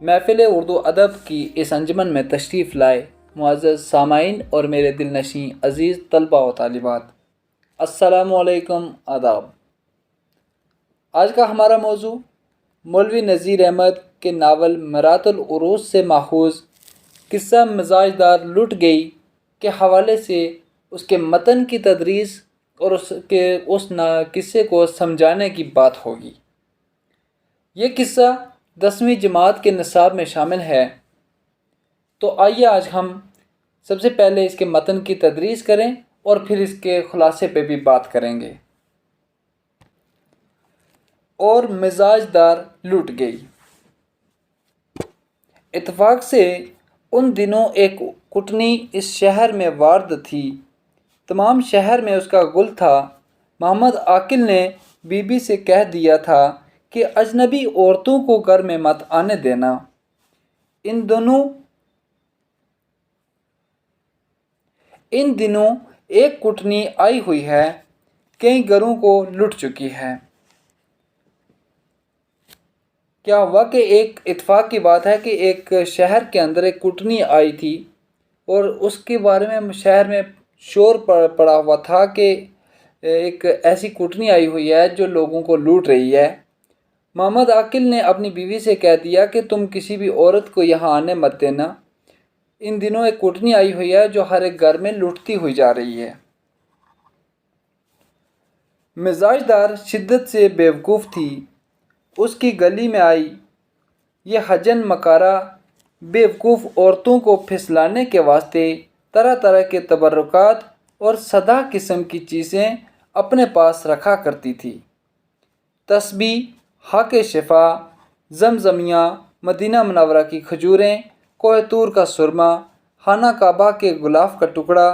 محفل اردو ادب کی اس انجمن میں تشریف لائے معزز سامعین اور میرے دل نشیں عزیز طلباء و طالبات، السلام علیکم، آداب۔ آج کا ہمارا موضوع مولوی نذیر احمد کے ناول مرات العروس سے ماخوذ قصہ مزاج دار لٹ گئی کے حوالے سے اس کے متن کی تدریس اور اس قصے کو سمجھانے کی بات ہوگی۔ یہ قصہ 10ویں جماعت کے نصاب میں شامل ہے، تو آئیے آج ہم سب سے پہلے اس کے متن کی تدریس کریں اور پھر اس کے خلاصے پہ بھی بات کریں گے۔ اور مزاج دار لٹ گئی۔ اتفاق سے ان دنوں ایک کٹنی اس شہر میں وارد تھی، تمام شہر میں اس کا گل تھا۔ محمد عاقل نے بی بی سے کہہ دیا تھا کہ اجنبی عورتوں کو گھر میں مت آنے دینا۔ ان دنوں ایک کٹنی آئی ہوئی ہے، کئی گھروں کو لٹ چکی ہے۔ کیا ہوا کہ ایک اتفاق کی بات ہے کہ ایک شہر کے اندر ایک کٹنی آئی تھی اور اس کے بارے میں شہر میں شور پڑا ہوا تھا کہ ایک ایسی کٹنی آئی ہوئی ہے جو لوگوں کو لوٹ رہی ہے۔ محمد عاقل نے اپنی بیوی سے کہہ دیا کہ تم کسی بھی عورت کو یہاں آنے مت دینا، ان دنوں ایک کٹنی آئی ہوئی ہے جو ہر ایک گھر میں لوٹتی ہوئی جا رہی ہے۔ مزاج دار شدت سے بیوقوف تھی، اس کی گلی میں آئی۔ یہ حجن مکارہ بیوقوف عورتوں کو پھسلانے کے واسطے طرح طرح کے تبرکات اور سدہ قسم کی چیزیں اپنے پاس رکھا کرتی تھی۔ تسبیح، حق شفا، زمزمیہ، مدینہ منورہ کی کھجوریں، کوہ طور کا سرما، خانہ کعبہ کے غلاف کا ٹکڑا،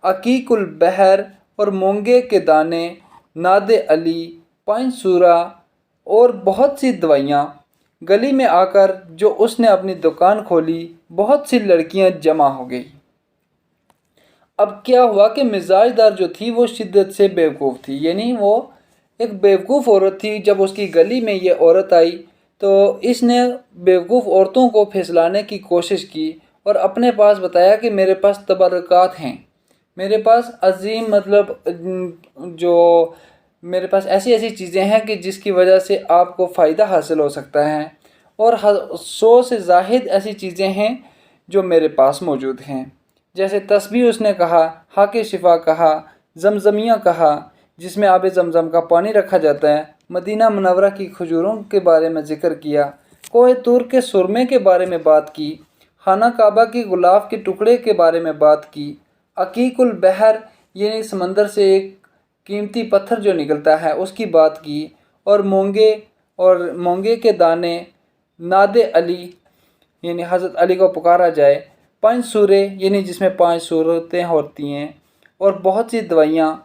عقیق البحر اور مونگے کے دانے، ناد علی، پانچ سورہ اور بہت سی دوائیاں۔ گلی میں آ کر جو اس نے اپنی دکان کھولی، بہت سی لڑکیاں جمع ہو گئی۔ اب کیا ہوا کہ مزاج دار جو تھی وہ شدت سے بیوقوف تھی، یعنی وہ ایک بیوقوف عورت تھی۔ جب اس کی گلی میں یہ عورت آئی تو اس نے بیوقوف عورتوں کو پھسلانے کی کوشش کی اور اپنے پاس بتایا کہ میرے پاس تبرکات ہیں، میرے پاس عظیم جو میرے پاس ایسی ایسی چیزیں ہیں کہ جس کی وجہ سے آپ کو فائدہ حاصل ہو سکتا ہے، اور 100 سے زائد ایسی چیزیں ہیں جو میرے پاس موجود ہیں۔ جیسے تسبیح اس نے کہا، حق شفا کہا، زمزمیہ کہا جس میں آب زمزم کا پانی رکھا جاتا ہے، مدینہ منورہ کی کھجوروں کے بارے میں ذکر کیا، کوہ طور کے سرمے کے بارے میں بات کی، خانہ کعبہ کی غلاف کے ٹکڑے کے بارے میں بات کی، عقیق البحر یعنی سمندر سے ایک قیمتی پتھر جو نکلتا ہے اس کی بات کی، اور مونگے کے دانے، ناد علی یعنی حضرت علی کو پکارا جائے، 5 سورے یعنی جس میں 5 سورتیں ہوتی ہیں، اور بہت سی دوائیاں۔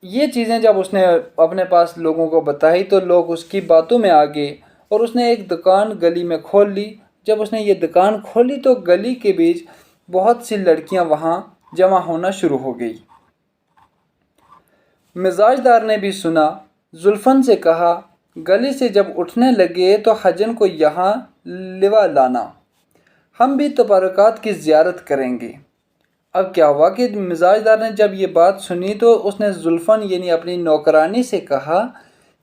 یہ چیزیں جب اس نے اپنے پاس لوگوں کو بتائی تو لوگ اس کی باتوں میں آ گئے، اور اس نے ایک دکان گلی میں کھول لی۔ جب اس نے یہ دکان کھولی تو گلی کے بیچ بہت سی لڑکیاں وہاں جمع ہونا شروع ہو گئی۔ مزاج دار نے بھی سنا، زلفن سے کہا، گلی سے جب اٹھنے لگے تو حجن کو یہاں لوا لانا، ہم بھی تبرکات کی زیارت کریں گے۔ اب کیا ہوا کہ مزاج دار نے جب یہ بات سنی تو اس نے زلفن یعنی اپنی نوکرانی سے کہا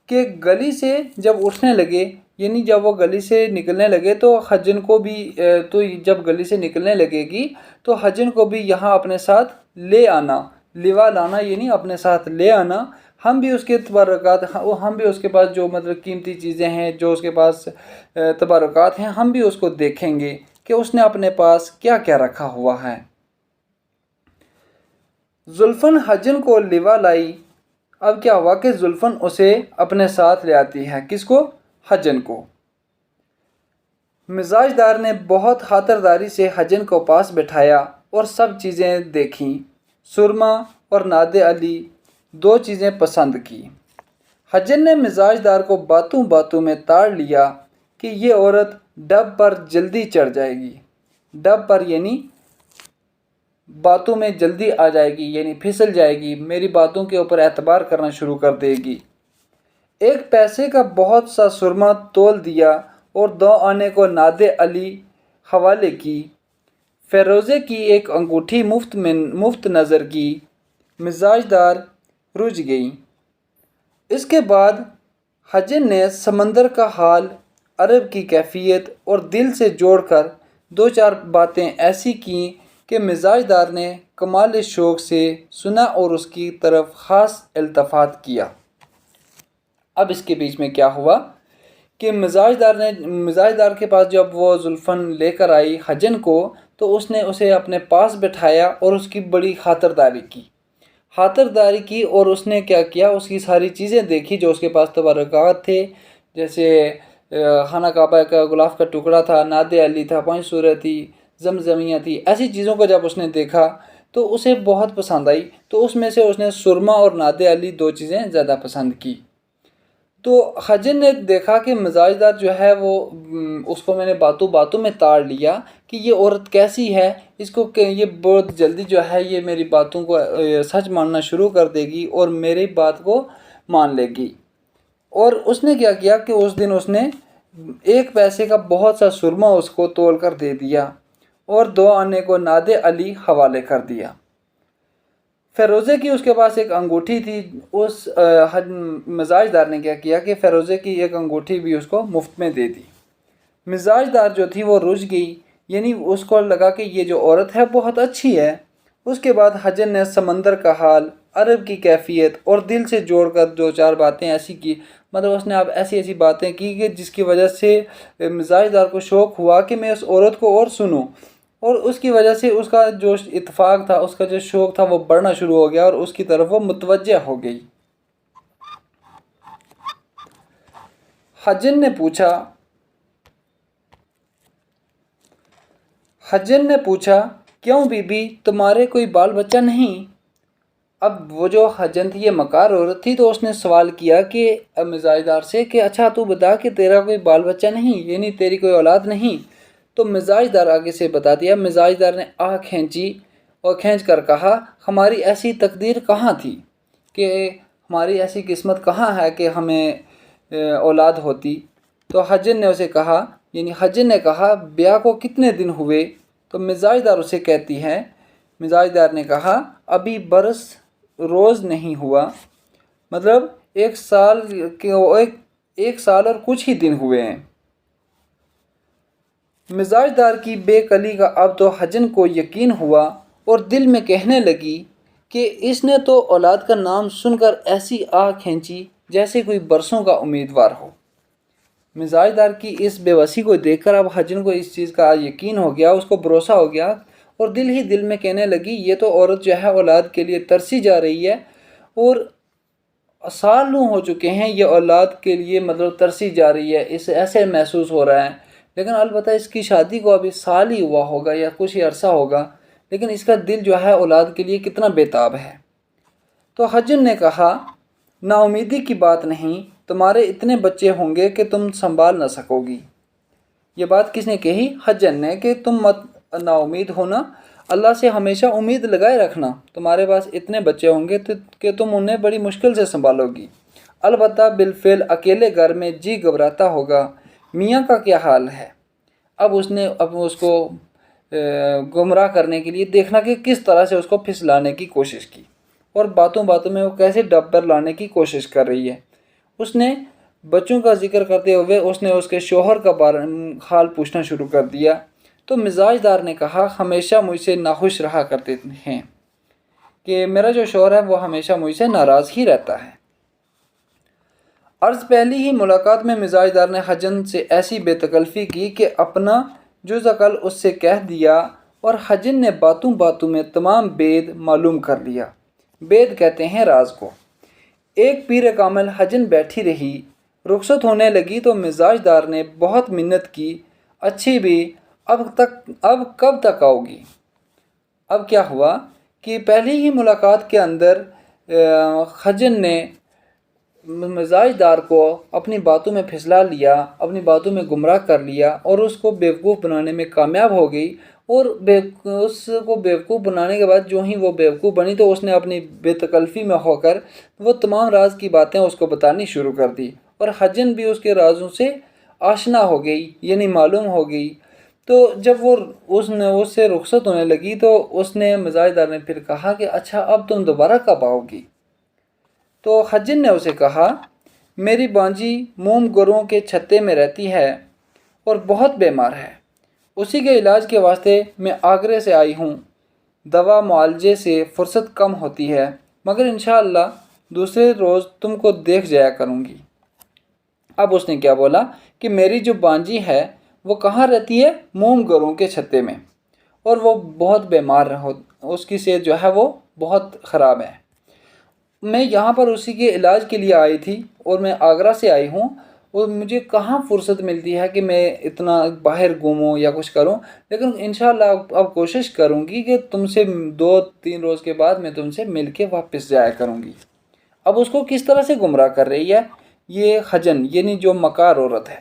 کہ گلی سے جب اٹھنے لگے، یعنی جب وہ گلی سے نکلنے لگے تو حجن کو بھی جب گلی سے نکلنے لگے گی تو حجن کو بھی یہاں اپنے ساتھ لے آنا، لوا لانا یعنی اپنے ساتھ لے آنا، ہم بھی اس کے تبرکات، ہم بھی اس کے پاس جو قیمتی چیزیں ہیں، جو اس کے پاس تبرکات ہیں، ہم بھی اس کو دیکھیں گے کہ اس نے اپنے پاس کیا کیا رکھا ہوا ہے۔ زلفن حجن کو لوا لائی۔ اب کیا ہوا کہ زلفن اسے اپنے ساتھ لے آتی ہے، کس کو؟ حجن کو۔ مزاج دار نے بہت خاطرداری سے حجن کو پاس بٹھایا اور سب چیزیں دیکھیں، سرما اور ناد علی، 2 چیزیں پسند کی۔ حجن نے مزاج دار کو باتوں باتوں میں تاڑ لیا کہ یہ عورت ڈب پر جلدی چڑھ جائے گی۔ ڈب پر یعنی باتوں میں جلدی آ جائے گی، یعنی پھسل جائے گی، میری باتوں کے اوپر اعتبار کرنا شروع کر دے گی۔ 1 پیسے کا بہت سا سرما تول دیا اور 2 آنے کو نادے علی حوالے کی، فیروزے کی ایک انگوٹھی مفت نظر کی، مزاج دار رجھ گئی۔ اس کے بعد حجن نے سمندر کا حال، عرب کی کیفیت اور دل سے جوڑ کر 2-4 باتیں ایسی کیں کہ مزاج دار نے کمال شوق سے سنا اور اس کی طرف خاص التفات کیا۔ اب اس کے بیچ میں کیا ہوا کہ مزاج دار کے پاس جب وہ زلفن لے کر آئی حجن کو، تو اس نے اسے اپنے پاس بٹھایا اور اس کی بڑی خاطرداری کی اور اس نے کیا کیا، اس کی ساری چیزیں دیکھی جو اس کے پاس تبرکات تھے، جیسے خانہ کعبہ کا غلاف کا ٹکڑا تھا، ناد علی تھا، 5 سورہ تھی، زمزمیہ تھی، ایسی چیزوں کو جب اس نے دیکھا تو اسے بہت پسند آئی۔ تو اس میں سے اس نے سرما اور ناد علی 2 چیزیں زیادہ پسند کی۔ تو حجن نے دیکھا کہ مزاج دار جو ہے وہ اس کو میں نے باتوں میں تاڑ لیا کہ یہ عورت کیسی ہے، اس کو کہ یہ بہت جلدی جو ہے یہ میری باتوں کو سچ ماننا شروع کر دے گی اور میری بات کو مان لے گی۔ اور اس نے کیا کیا کہ اس دن اس نے 1 پیسے کا بہت سا سرما اس کو تول کر دے دیا اور 2 آنے کو ناد علی حوالے کر دیا۔ فیروزے کی اس کے پاس ایک انگوٹھی تھی، اس مزاج دار نے کیا کیا کہ فیروزے کی ایک انگوٹھی بھی اس کو مفت میں دے دی۔ مزاج دار جو تھی وہ رجھ گئی، یعنی اس کو لگا کہ یہ جو عورت ہے بہت اچھی ہے۔ اس کے بعد حجن نے سمندر کا حال، عرب کی کیفیت اور دل سے جوڑ کر 2-4 باتیں ایسی کی، مطلب اس نے اب ایسی باتیں کی کہ جس کی وجہ سے مزاج دار کو شوق ہوا کہ میں اس عورت کو اور سنوں، اور اس کی وجہ سے اس کا جو اتفاق تھا، اس کا جو شوق تھا وہ بڑھنا شروع ہو گیا اور اس کی طرف وہ متوجہ ہو گئی۔ حجن نے پوچھا کیوں بی بی تمہارے کوئی بال بچہ نہیں؟ اب وہ جو حجن تھی یہ مکار عورت تھی، تو اس نے سوال کیا کہ مزاج دار سے کہ اچھا تو بتا کہ تیرا کوئی بال بچہ نہیں، یعنی تیری کوئی اولاد نہیں؟ تو مزاج دار آگے سے بتا دیا۔ مزاج دار نے کھینچی اور کھینچ کر کہا ہماری ایسی تقدیر کہاں تھی، کہ ہماری ایسی قسمت کہاں ہے کہ ہمیں اولاد ہوتی؟ تو حجن نے اسے کہا، یعنی حجن نے کہا بیاہ کو کتنے دن ہوئے؟ تو مزاج دار اسے کہتی ہے، مزاج دار نے کہا ابھی برس روز نہیں ہوا، مطلب 1 سال اور کچھ ہی دن ہوئے ہیں۔ مزاج دار کی بے قلی کا اب تو حجن کو یقین ہوا اور دل میں کہنے لگی کہ اس نے تو اولاد کا نام سن کر ایسی کھینچی جیسے کوئی برسوں کا امیدوار ہو۔ مزاج دار کی اس بے بسی کو دیکھ کر اب حجن کو اس چیز کا یقین ہو گیا، اس کو بھروسہ ہو گیا، اور دل ہی دل میں کہنے لگی یہ تو عورت جو ہے اولاد کے لیے ترسی جا رہی ہے، اور سالوں ہو چکے ہیں یہ اولاد کے لیے مطلب ترسی جا رہی ہے، اسے ایسے محسوس ہو رہا ہے، لیکن البتہ اس کی شادی کو ابھی سال ہی ہوا ہوگا یا کچھ ہی عرصہ ہوگا، لیکن اس کا دل جو ہے اولاد کے لیے کتنا بے تاب ہے۔ تو حجن نے کہا نا امیدی کی بات نہیں، تمہارے اتنے بچے ہوں گے کہ تم سنبھال نہ سکو گی۔ یہ بات کس نے کہی؟ حجن نے، کہ تم مت نا امید ہونا، اللہ سے ہمیشہ امید لگائے رکھنا، تمہارے پاس اتنے بچے ہوں گے کہ تم انہیں بڑی مشکل سے سنبھالو گی، البتہ بالفعل اکیلے گھر میں جی گھبراتا ہوگا۔ میاں کا کیا حال ہے؟ اب اس کو گمراہ کرنے کے لیے دیکھنا کہ کس طرح سے اس کو پھسلانے کی کوشش کی، اور باتوں میں وہ کیسے ڈب پر لانے کی کوشش کر رہی ہے۔ اس نے بچوں کا ذکر کرتے ہوئے اس نے اس کے شوہر کا حال پوچھنا شروع کر دیا۔ تو مزاج دار نے کہا ہمیشہ مجھ سے ناخوش رہا کرتے ہیں، کہ میرا جو شوہر ہے وہ ہمیشہ مجھ سے ناراض ہی رہتا ہے۔ عرض پہلی ہی ملاقات میں مزاج دار نے حجن سے ایسی بے تکلفی کی کہ اپنا جز عقل اس سے کہہ دیا، اور حجن نے باتوں میں تمام بید معلوم کر لیا۔ بید کہتے ہیں راز کو۔ ایک پیر کامل حجن بیٹھی رہی، رخصت ہونے لگی تو مزاج دار نے بہت منت کی، اچھی بھی، اب کب تک آؤ گی؟ اب کیا ہوا کہ پہلی ہی ملاقات کے اندر حجن نے مزاج دار کو اپنی باتوں میں پھسلا لیا، اپنی باتوں میں گمراہ کر لیا، اور اس کو بیوقوف بنانے میں کامیاب ہو گئی۔ اور اس کو بیوقوف بنانے کے بعد جو ہی وہ بیوقوف بنی تو اس نے اپنی بے تکلفی میں ہو کر وہ تمام راز کی باتیں اس کو بتانی شروع کر دی، اور حجن بھی اس کے رازوں سے آشنا ہو گئی، یعنی معلوم ہو گئی۔ تو جب وہ اس سے رخصت ہونے لگی تو اس نے مزاج دار نے پھر کہا کہ اچھا اب تم دوبارہ کب آؤ گی؟ تو حجن نے اسے کہا میری بانجی موم گروں کے چھتے میں رہتی ہے اور بہت بیمار ہے، اسی کے علاج کے واسطے میں آگرے سے آئی ہوں۔ دوا معالجے سے فرصت کم ہوتی ہے، مگر انشاءاللہ دوسرے روز تم کو دیکھ جایا کروں گی۔ اب اس نے کیا بولا کہ میری جو بانجی ہے وہ کہاں رہتی ہے؟ موم گروں کے چھتے میں، اور وہ بہت بیمار اس کی صحت جو ہے وہ بہت خراب ہے۔ میں یہاں پر اسی کے علاج کے لیے آئی تھی اور میں آگرہ سے آئی ہوں، اور مجھے کہاں فرصت ملتی ہے کہ میں اتنا باہر گھوموں یا کچھ کروں، لیکن انشاءاللہ اب کوشش کروں گی کہ تم سے 2-3 روز کے بعد میں تم سے مل کے واپس جایا کروں گی۔ اب اس کو کس طرح سے گمراہ کر رہی ہے یہ حجن، یعنی جو مکار عورت ہے۔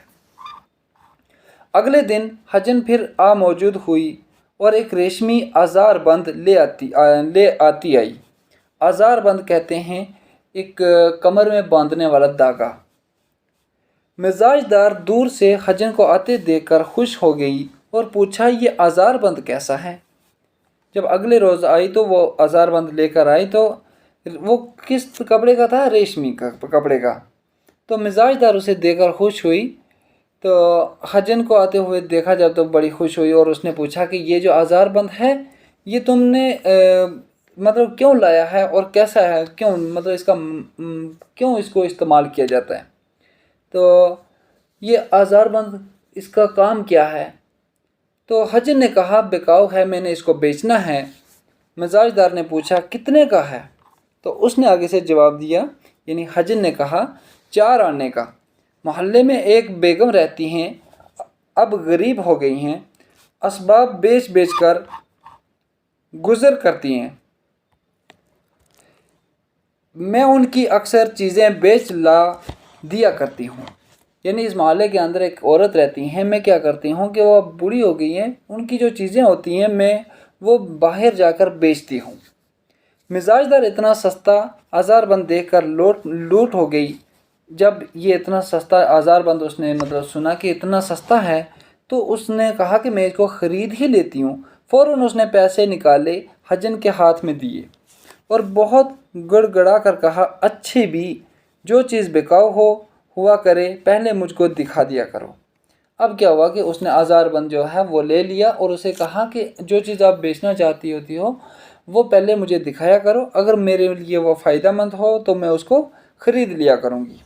اگلے دن حجن پھر موجود ہوئی اور ایک ریشمی آزار بند لے آتی آئی۔ آزار بند کہتے ہیں ایک کمر میں باندھنے والا دھاگا۔ مزاج دار دور سے حجن کو آتے دیکھ کر خوش ہو گئی اور پوچھا یہ آزار بند کیسا ہے؟ جب اگلے روز آئی تو وہ آزار بند لے کر آئی تو وہ کس کپڑے کا تھا؟ ریشمی کا کپڑے کا۔ تو مزاج دار اسے دیکھ کر خوش ہوئی، تو حجن کو آتے ہوئے دیکھا جب تو بڑی خوش ہوئی اور اس نے پوچھا کہ یہ جو آزار بند ہے یہ تم نے مطلب کیوں لایا ہے اور کیسا ہے، کیوں مطلب اس کا کیوں اس کو استعمال کیا جاتا ہے؟ تو یہ آزار بند اس کا کام کیا ہے؟ تو حجن نے کہا بکاؤ ہے، میں نے اس کو بیچنا ہے۔ مزاج دار نے پوچھا کتنے کا ہے؟ تو اس نے آگے سے جواب دیا، یعنی حجن نے کہا 4 آنے کا۔ محلے میں ایک بیگم رہتی ہیں، اب غریب ہو گئی ہیں، اسباب بیچ بیچ کر گزر کرتی ہیں، میں ان کی اکثر چیزیں بیچ لا دیا کرتی ہوں۔ یعنی اس محلے کے اندر ایک عورت رہتی ہیں، میں کیا کرتی ہوں کہ وہ بوڑھی ہو گئی ہیں، ان کی جو چیزیں ہوتی ہیں میں وہ باہر جا کر بیچتی ہوں۔ مزاج دار اتنا سستا آزار بند دیکھ کر لوٹ ہو گئی۔ جب یہ اتنا سستا آزار بند اس نے مطلب سنا کہ اتنا سستا ہے تو اس نے کہا کہ میں اس کو خرید ہی لیتی ہوں۔ فوراً اس نے پیسے نکالے، حجن کے ہاتھ میں دیے اور بہت گڑ گڑا کر کہا اچھی بھی، جو چیز بکاؤ ہوا کرے پہلے مجھ کو دکھا دیا کرو۔ اب کیا ہوا کہ اس نے آزار بند جو ہے وہ لے لیا اور اسے کہا کہ جو چیز آپ بیچنا چاہتی ہوتی ہو وہ پہلے مجھے دکھایا کرو، اگر میرے لیے وہ فائدہ مند ہو تو میں اس کو خرید لیا کروں گی۔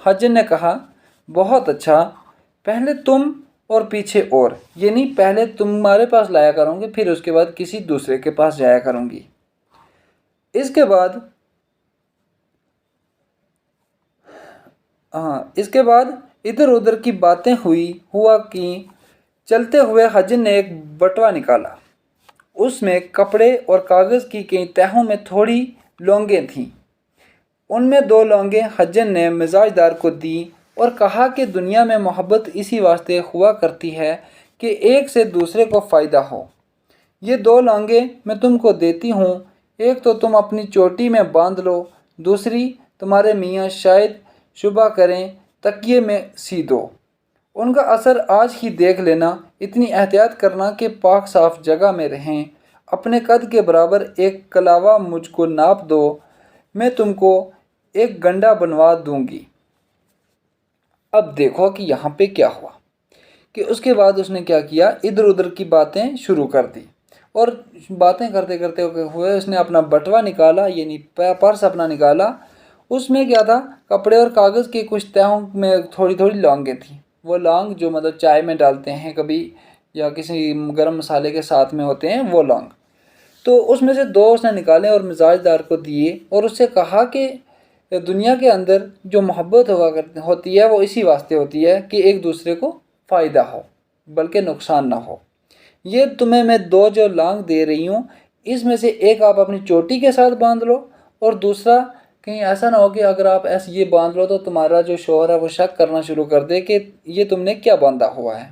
حجن نے کہا بہت اچھا، پہلے تم اور پیچھے اور، یعنی پہلے تمہارے پاس لایا کروں گی پھر اس کے بعد کسی دوسرے کے پاس جایا کروں گی۔ اس کے بعد ادھر ادھر کی باتیں ہوا کی چلتے ہوئے حجن نے ایک بٹوا نکالا، اس میں کپڑے اور کاغذ کی کئی تہوں میں تھوڑی لونگیں تھیں۔ ان میں 2 لونگیں حجن نے مزاج دار کو دی اور کہا کہ دنیا میں محبت اسی واسطے ہوا کرتی ہے کہ ایک سے دوسرے کو فائدہ ہو۔ یہ 2 لونگیں میں تم کو دیتی ہوں، ایک تو تم اپنی چوٹی میں باندھ لو، دوسری تمہارے میاں شاید شبہ کریں تکیے میں سی دو۔ ان کا اثر آج ہی دیکھ لینا، اتنی احتیاط کرنا کہ پاک صاف جگہ میں رہیں۔ اپنے قد کے برابر ایک کلاوہ مجھ کو ناپ دو، میں تم کو ایک گنڈا بنوا دوں گی۔ اب دیکھو کہ یہاں پہ کیا ہوا کہ اس کے بعد اس نے کیا کیا، ادھر ادھر کی باتیں شروع کر دی، اور باتیں کرتے کرتے ہوئے اس نے اپنا بٹوا نکالا، یعنی پرس اپنا نکالا۔ اس میں کیا تھا، کپڑے اور کاغذ کی کچھ تہوں میں تھوڑی تھوڑی لونگیں تھیں۔ وہ لونگ جو مطلب چائے میں ڈالتے ہیں کبھی یا کسی گرم مسالے کے ساتھ میں ہوتے ہیں وہ لونگ، تو اس میں سے 2 اس نے نکالے اور مزاج دار کو دیے اور اس سے کہا کہ دنیا کے اندر جو محبت ہوتی ہے وہ اسی واسطے ہوتی ہے کہ ایک دوسرے کو فائدہ ہو بلکہ نقصان نہ ہو۔ یہ تمہیں میں 2 جو لونگ دے رہی ہوں اس میں سے ایک آپ اپنی چوٹی کے ساتھ باندھ لو، اور دوسرا کہیں ایسا نہ ہو کہ اگر آپ ایسے یہ باندھ لو تو تمہارا جو شوہر ہے وہ شک کرنا شروع کر دے کہ یہ تم نے کیا باندھا ہوا ہے۔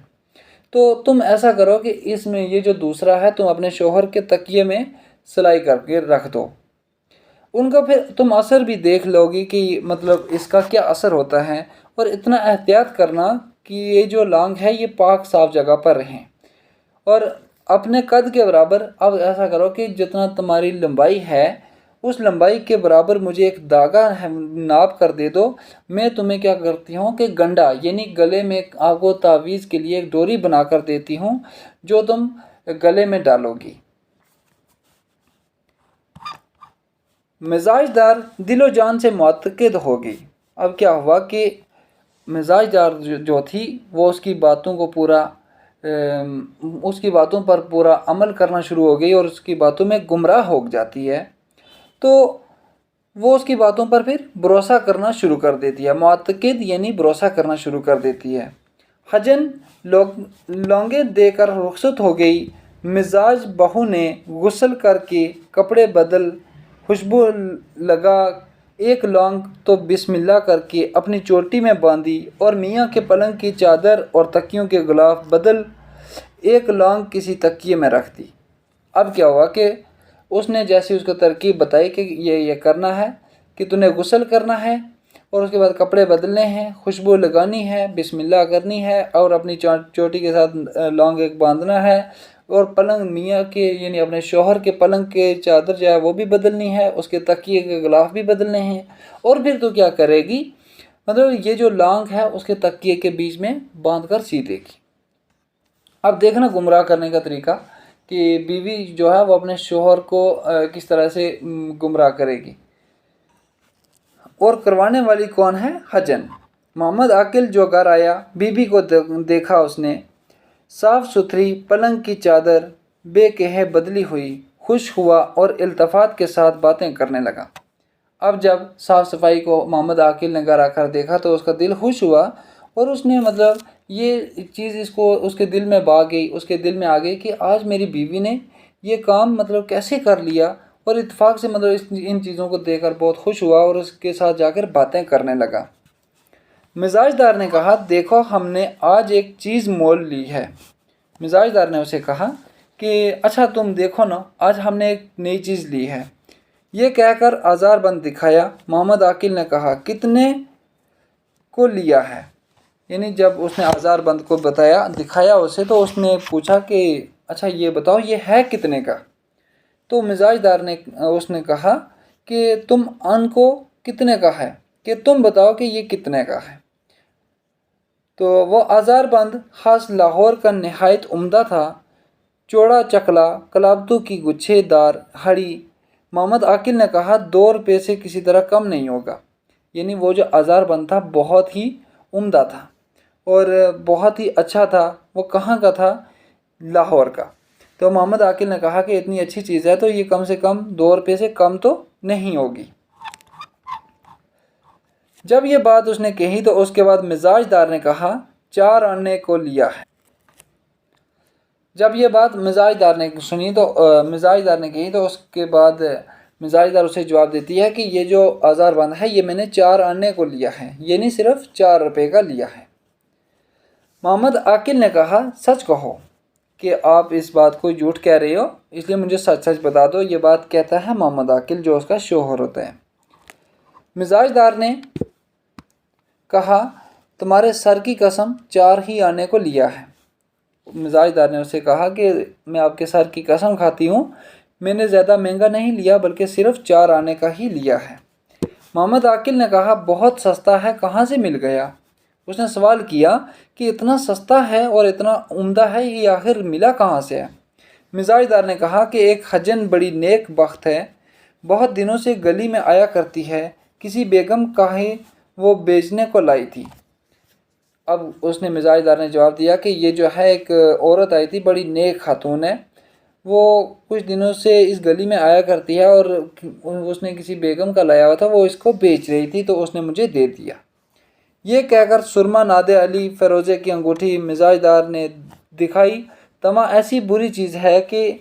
تو تم ایسا کرو کہ اس میں یہ جو دوسرا ہے تم اپنے شوہر کے تکیے میں سلائی کر کے رکھ دو۔ ان کا پھر تم اثر بھی دیکھ لو گی کہ مطلب اس کا کیا اثر ہوتا ہے، اور اتنا احتیاط کرنا کہ یہ جو لانگ ہے یہ پاک صاف جگہ پر رہیں، اور اپنے قد کے برابر اب ایسا کرو کہ جتنا تمہاری لمبائی ہے اس لمبائی کے برابر مجھے ایک دھاگا ناپ کر دے دو۔ میں تمہیں کیا کرتی ہوں کہ گنڈا یعنی گلے میں آپ کو تعویذ کے لیے ایک ڈوری بنا کر دیتی ہوں جو تم گلے میں ڈالو گی۔ مزاج دار دل و جان سے معتقد ہو گئی۔ اب کیا ہوا کہ مزاج دار جو تھی وہ اس کی باتوں پر پورا عمل کرنا شروع ہو گئی اور اس کی باتوں میں گمراہ ہو جاتی ہے، تو وہ اس کی باتوں پر پھر بھروسہ کرنا شروع کر دیتی ہے۔ معتقد یعنی بھروسہ کرنا شروع کر دیتی ہے۔ حجن لونگے دے کر رخصت ہو گئی۔ مزاج بہو نے غسل کر کے کپڑے بدل، خوشبو لگا ایک لونگ تو بسم اللہ کر کے اپنی چوٹی میں باندھی اور میاں کے پلنگ کی چادر اور تکیوں کے غلاف بدل ایک لونگ کسی تکیے میں رکھ دی۔ اب کیا ہوا کہ اس نے جیسی اس کو ترکیب بتائی کہ یہ کرنا ہے کہ تو نے غسل کرنا ہے اور اس کے بعد کپڑے بدلنے ہیں، خوشبو لگانی ہے، بسم اللہ کرنی ہے اور اپنی چوٹی کے ساتھ لونگ ایک باندھنا ہے، اور پلنگ میاں کے یعنی اپنے شوہر کے پلنگ کے چادر جو ہے وہ بھی بدلنی ہے، اس کے تکیے کے غلاف بھی بدلنے ہیں، اور پھر تو کیا کرے گی، مطلب یہ جو لونگ ہے اس کے تکیے کے بیچ میں باندھ کر سی دے گی۔ اب دیکھنا گمراہ کرنے کا طریقہ کہ بیوی جو ہے وہ اپنے شوہر کو کس طرح سے گمراہ کرے گی، اور کروانے والی کون ہے؟ حجن۔ محمد عاقل جو گھر آیا، بیوی کو دیکھا اس نے صاف ستھری پلنگ کی چادر بے کہے بدلی ہوئی، خوش ہوا اور التفات کے ساتھ باتیں کرنے لگا۔ اب جب صاف صفائی کو محمد عاقل نے گھر آ کر دیکھا تو اس کا دل خوش ہوا، اور اس نے مطلب یہ چیز اس کے دل میں اس کے دل میں آ گئی کہ آج میری بیوی نے یہ کام مطلب کیسے کر لیا، اور اتفاق سے مطلب ان چیزوں کو دیکھ کر بہت خوش ہوا اور اس کے ساتھ جا کر باتیں کرنے لگا۔ مزاج دار نے کہا دیکھو ہم نے آج ایک چیز مول لی ہے۔ مزاج دار نے اسے کہا کہ اچھا تم دیکھو نا، آج ہم نے ایک نئی چیز لی ہے۔ یہ کہہ کر آزار بند دکھایا۔ محمد عاقل نے کہا کتنے کو لیا ہے؟ یعنی جب اس نے آزار بند کو دکھایا اسے، تو اس نے پوچھا کہ اچھا یہ بتاؤ یہ ہے کتنے کا؟ تو مزاج دار نے اس نے کہا کہ تم ان کو کتنے کا ہے، کہ تم بتاؤ کہ یہ کتنے کا ہے۔ تو وہ آزار بند خاص لاہور کا نہایت عمدہ تھا، چوڑا چکلا کلابتو کی گچھے دار ہڑی۔ محمد عاقل نے کہا 2 روپے سے کسی طرح کم نہیں ہوگا۔ یعنی وہ جو آزار بند تھا بہت ہی عمدہ تھا اور بہت ہی اچھا تھا۔ وہ کہاں کا تھا؟ لاہور کا۔ تو محمد عاقل نے کہا کہ اتنی اچھی چیز ہے تو یہ کم سے کم 2 روپے سے کم تو نہیں ہوگی۔ جب یہ بات اس نے کہی تو اس کے بعد مزاج دار نے کہا 4 آنے کو لیا ہے۔ جب یہ بات مزاج دار نے سنی تو مزاج دار نے کہی تو اس کے بعد مزاج دار اسے جواب دیتی ہے کہ یہ جو آزار بند ہے یہ میں نے 4 آنے کو لیا ہے، یعنی صرف 4 روپے کا لیا ہے۔ محمد عاقل نے کہا سچ کہو کہ آپ اس بات کو جھوٹ کہہ رہے ہو، اس لیے مجھے سچ سچ بتا دو۔ یہ بات کہتا ہے محمد عاقل جو اس کا شوہر ہوتا ہے۔ مزاج دار نے کہا تمہارے سر کی قسم 4 ہی آنے کو لیا ہے۔ مزاج دار نے اسے کہا کہ میں آپ کے سر کی قسم کھاتی ہوں، میں نے زیادہ مہنگا نہیں لیا بلکہ صرف 4 آنے کا ہی لیا ہے۔ محمد عاقل نے کہا بہت سستا ہے، کہاں سے مل گیا؟ اس نے سوال کیا کہ اتنا سستا ہے اور اتنا عمدہ ہے، یہ آخر ملا کہاں سے ہے؟ مزاج دار نے کہا کہ ایک حجن بڑی نیک بخت ہے، بہت دنوں سے گلی میں آیا کرتی ہے، کسی بیگم کاہے وہ بیچنے کو لائی تھی۔ اب اس نے مزاج دار نے جواب دیا کہ یہ جو ہے ایک عورت آئی تھی، بڑی نیک خاتون ہے، وہ کچھ دنوں سے اس گلی میں آیا کرتی ہے اور اس نے کسی بیگم کا لایا ہوا تھا، وہ اس کو بیچ رہی تھی تو اس نے مجھے دے دیا۔ یہ کہہ کر سرما نادے علی فیروزے کی انگوٹھی مزاج دار نے دکھائی۔ طمع ایسی بری چیز ہے کہ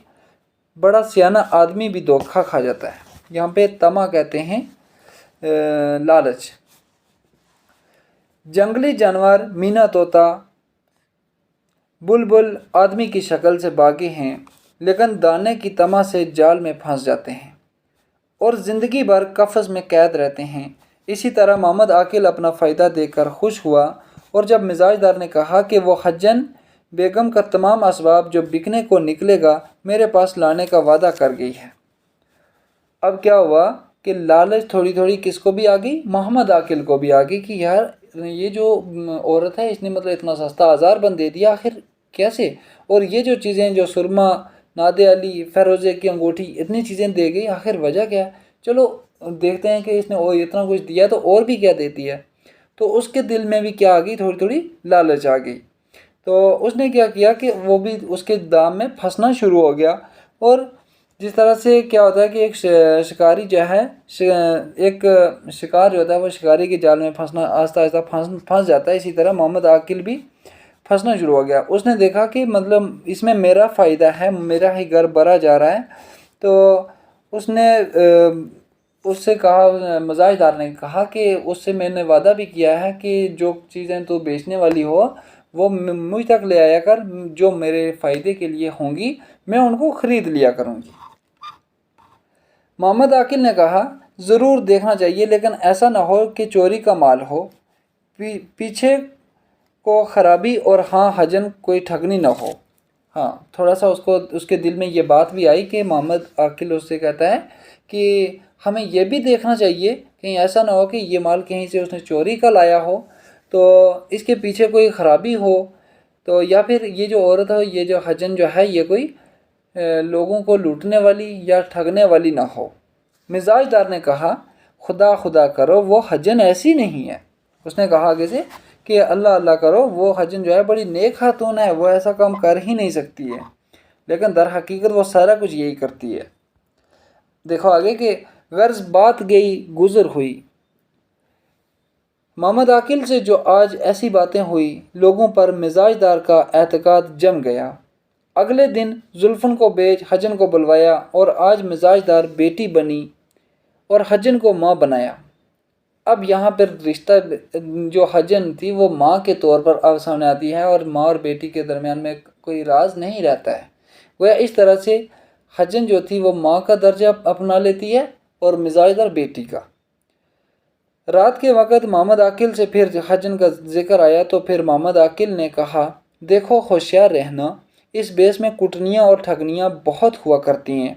بڑا سیانہ آدمی بھی دھوکہ کھا جاتا ہے۔ یہاں پہ طمع کہتے ہیں لالچ۔ جنگلی جانور مینا طوطا بلبل آدمی کی شکل سے باغی ہیں، لیکن دانے کی طمع سے جال میں پھنس جاتے ہیں اور زندگی بھر قفس میں قید رہتے ہیں۔ اسی طرح محمد عاقل اپنا فائدہ دیکھ کر خوش ہوا، اور جب مزاج دار نے کہا کہ وہ حجن بیگم کا تمام اسباب جو بکنے کو نکلے گا میرے پاس لانے کا وعدہ کر گئی ہے۔ اب کیا ہوا کہ لالچ تھوڑی تھوڑی کس کو بھی آ گئی؟ محمد عاقل کو بھی آ گئی کہ یار یہ جو عورت ہے اس نے مطلب اتنا سستا 1000 بند دے دیا، آخر کیسے؟ اور یہ جو چیزیں جو سرما، ناد علی، فیروزے کی انگوٹھی، اتنی چیزیں دے گئی، آخر وجہ کیا ہے؟ چلو دیکھتے ہیں کہ اس نے اتنا کچھ دیا تو اور بھی کیا دیتی ہے۔ تو اس کے دل میں بھی کیا آ گئی؟ تھوڑی تھوڑی لالچ آ گئی۔ تو اس نے کیا کیا کہ وہ بھی اس کے دام میں پھنسنا شروع ہو گیا۔ اور جس طرح سے کیا ہوتا ہے کہ ایک شکاری جو ہے، ایک شکار جو ہوتا ہے وہ شکاری کے جال میں پھنسنا آہستہ آہستہ پھنس جاتا ہے، اسی طرح محمد عاقل بھی پھنسنا شروع ہو گیا۔ اس نے دیکھا کہ مطلب اس میں میرا فائدہ ہے، میرا ہی گھر بھرا جا رہا ہے، تو اس نے اس سے کہا، مزاج دار نے کہا کہ اس سے میں نے وعدہ بھی کیا ہے کہ جو چیزیں تو بیچنے والی ہو وہ مجھ تک لے آیا کر، جو میرے فائدے کے لیے ہوں گی میں ان کو خرید لیا کروں گی۔ محمد عاقل نے کہا ضرور دیکھنا چاہیے، لیکن ایسا نہ ہو کہ چوری کا مال ہو، پیچھے کو خرابی، اور ہاں حجن کوئی ٹھگنی نہ ہو۔ ہاں تھوڑا سا اس کے دل میں یہ بات بھی آئی کہ محمد عاقل اس سے کہتا ہے کہ ہمیں یہ بھی دیکھنا چاہیے کہیں ایسا نہ ہو کہ یہ مال کہیں سے اس نے چوری کا لایا ہو، تو اس کے پیچھے کوئی خرابی ہو، تو یا پھر یہ جو عورت ہو، یہ جو حجن جو ہے یہ کوئی لوگوں کو لوٹنے والی یا ٹھگنے والی نہ ہو۔ مزاج دار نے کہا خدا خدا کرو وہ حجن ایسی نہیں ہے۔ اس نے کہا آگے سے کہ اللہ اللہ کرو، وہ حجن جو ہے بڑی نیک خاتون ہے، وہ ایسا کام کر ہی نہیں سکتی ہے، لیکن در حقیقت وہ سارا کچھ یہی کرتی ہے۔ دیکھو آگے کہ غرض بات گئی گزر ہوئی، محمد عاقل سے جو آج ایسی باتیں ہوئی لوگوں پر مزاج دار کا اعتقاد جم گیا۔ اگلے دن زلفن کو بیچ حجن کو بلوایا، اور آج مزاج دار بیٹی بنی اور حجن کو ماں بنایا۔ اب یہاں پر رشتہ جو حجن تھی وہ ماں کے طور پر اب سامنے آتی ہے، اور ماں اور بیٹی کے درمیان میں کوئی راز نہیں رہتا ہے۔ وہ اس طرح سے حجن جو تھی وہ ماں کا درجہ اپنا لیتی ہے اور مزاج دار بیٹی کا۔ رات کے وقت محمد عاقل سے پھر حجن کا ذکر آیا تو پھر محمد عاقل نے کہا دیکھو ہوشیار رہنا، اس بیس میں کٹنیاں اور ٹھگنیاں بہت ہوا کرتی ہیں۔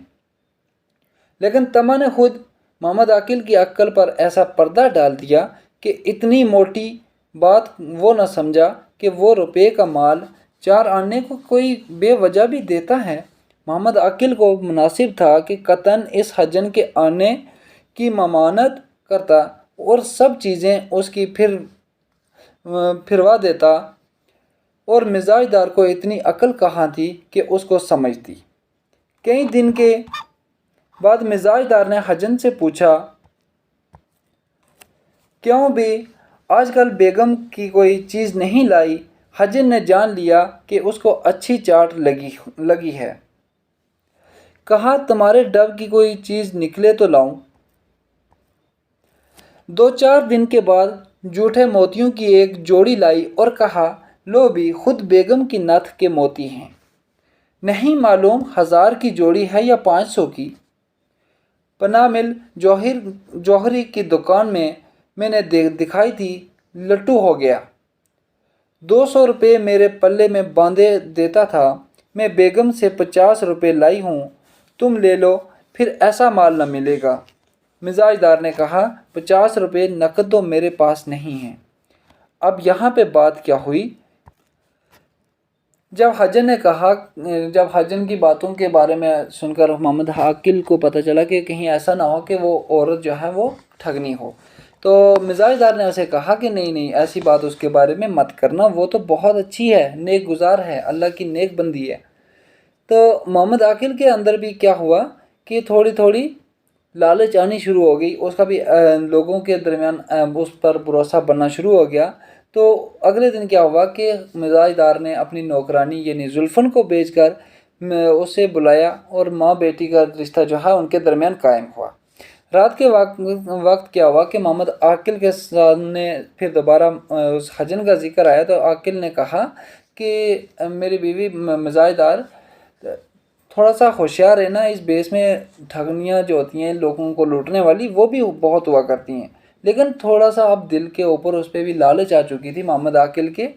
لیکن طمع نے خود محمد عاقل کی عقل پر ایسا پردہ ڈال دیا کہ اتنی موٹی بات وہ نہ سمجھا کہ وہ روپے کا مال 4 آنے کو کوئی بے وجہ بھی دیتا ہے۔ محمد عاقل کو مناسب تھا کہ قطعاً اس حجن کے آنے کی ممانعت کرتا اور سب چیزیں اس کی پھروا دیتا، اور مزاج دار کو اتنی عقل کہاں تھی کہ اس کو سمجھتی۔ کئی دن کے بعد مزاج دار نے حجن سے پوچھا کیوں بھی آج کل بیگم کی کوئی چیز نہیں لائی؟ حجن نے جان لیا کہ اس کو اچھی چاٹ لگی ہے۔ کہا تمہارے ڈب کی کوئی چیز نکلے تو لاؤں۔ 2-4 دن کے بعد جھوٹے موتیوں کی ایک جوڑی لائی اور کہا لو بھی خود بیگم کی نتھ کے موتی ہیں، نہیں معلوم 1000 کی جوڑی ہے یا 500 کی۔ پناہ مل جوہری کی دکان میں نے دکھائی تھی، لٹو ہو گیا۔ 200 روپے میرے پلے میں باندھے دیتا تھا، میں بیگم سے 50 روپے لائی ہوں، تم لے لو، پھر ایسا مال نہ ملے گا۔ مزاج دار نے کہا 50 روپے نقد تو میرے پاس نہیں ہیں۔ اب یہاں پہ بات کیا ہوئی؟ جب حجن کی باتوں کے بارے میں سن کر محمد عاقل کو پتہ چلا کہ کہیں ایسا نہ ہو کہ وہ عورت جو ہے وہ ٹھگنی ہو، تو مزاج دار نے اسے کہا کہ نہیں ایسی بات اس کے بارے میں مت کرنا، وہ تو بہت اچھی ہے، نیک گزار ہے، اللہ کی نیک بندی ہے۔ تو محمد عاقل کے اندر بھی کیا ہوا کہ تھوڑی تھوڑی لالچ آنی شروع ہو گئی، اس کا بھی لوگوں کے درمیان اس پر بھروسہ بننا شروع ہو گیا۔ تو اگلے دن کیا ہوا کہ مزاج دار نے اپنی نوکرانی یعنی زلفن کو بیچ کر اسے بلایا، اور ماں بیٹی کا رشتہ جو ہے ان کے درمیان قائم ہوا۔ رات کے وقت کیا ہوا کہ محمد عاقل کے سامنے پھر دوبارہ اس حجن کا ذکر آیا، تو عاقل نے کہا کہ میری بیوی مزاج دار تھوڑا سا ہوشیار ہے نا، اس بیس میں ٹھگنیاں جو ہوتی ہیں لوگوں کو لوٹنے والی وہ بھی بہت ہوا کرتی ہیں، لیکن تھوڑا سا اب دل کے اوپر اس پہ بھی لالچ آ چکی تھی محمد عاقل کے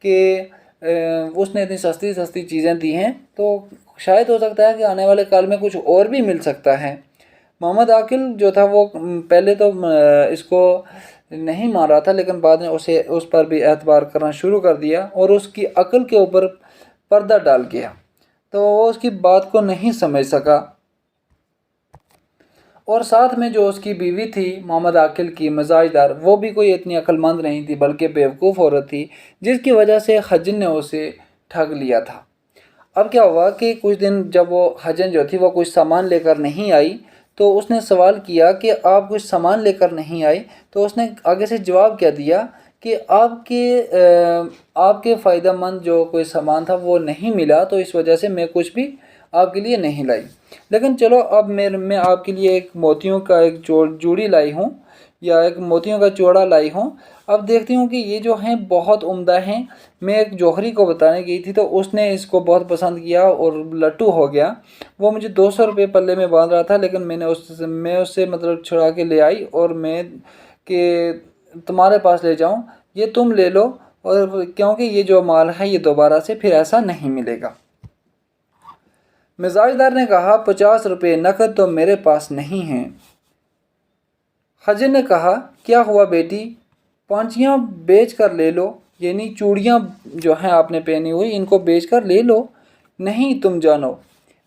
کہ اس نے اتنی سستی سستی چیزیں دی ہیں تو شاید ہو سکتا ہے کہ آنے والے کال میں کچھ اور بھی مل سکتا ہے۔ محمد عاقل جو تھا وہ پہلے تو اس کو نہیں مان رہا تھا، لیکن بعد میں اسے اس پر بھی اعتبار کرنا شروع کر دیا اور اس کی عقل کے اوپر پردہ ڈال گیا، تو وہ اس کی بات کو نہیں سمجھ سکا۔ اور ساتھ میں جو اس کی بیوی تھی محمد عاقل کی مزاج دار، وہ بھی کوئی اتنی عقل مند نہیں تھی بلکہ بیوقوف عورت تھی، جس کی وجہ سے حجن نے اسے ٹھگ لیا تھا۔ اب کیا ہوا کہ کچھ دن جب وہ حجن جو تھی وہ کچھ سامان لے کر نہیں آئی تو اس نے سوال کیا کہ آپ کچھ سامان لے کر نہیں آئی، تو اس نے آگے سے جواب کیا دیا کہ آپ کے فائدہ مند جو کوئی سامان تھا وہ نہیں ملا، تو اس وجہ سے میں کچھ بھی آپ کے لیے نہیں لائی، لیکن چلو اب میں آپ کے لیے ایک موتیوں کا ایک جوڑی لائی ہوں یا ایک موتیوں کا چوڑا لائی ہوں۔ اب دیکھتی ہوں کہ یہ جو ہیں بہت عمدہ ہیں، میں ایک جوہری کو بتانے گئی تھی تو اس نے اس کو بہت پسند کیا اور لٹو ہو گیا۔ وہ مجھے 200 روپے پلے میں باندھ رہا تھا، لیکن میں اس سے مطلب چھڑا کے لے آئی اور میں کہ تمہارے پاس لے جاؤں، یہ تم لے لو، اور کیونکہ یہ جو مال ہے یہ دوبارہ سے پھر ایسا نہیں ملے گا۔ مزاج دار نے کہا 50 روپے نقد تو میرے پاس نہیں ہیں۔ حجن نے کہا کیا ہوا بیٹی، پانچیاں بیچ کر لے لو، یعنی چوڑیاں جو ہیں آپ نے پہنی ہوئی ان کو بیچ کر لے لو۔ نہیں تم جانو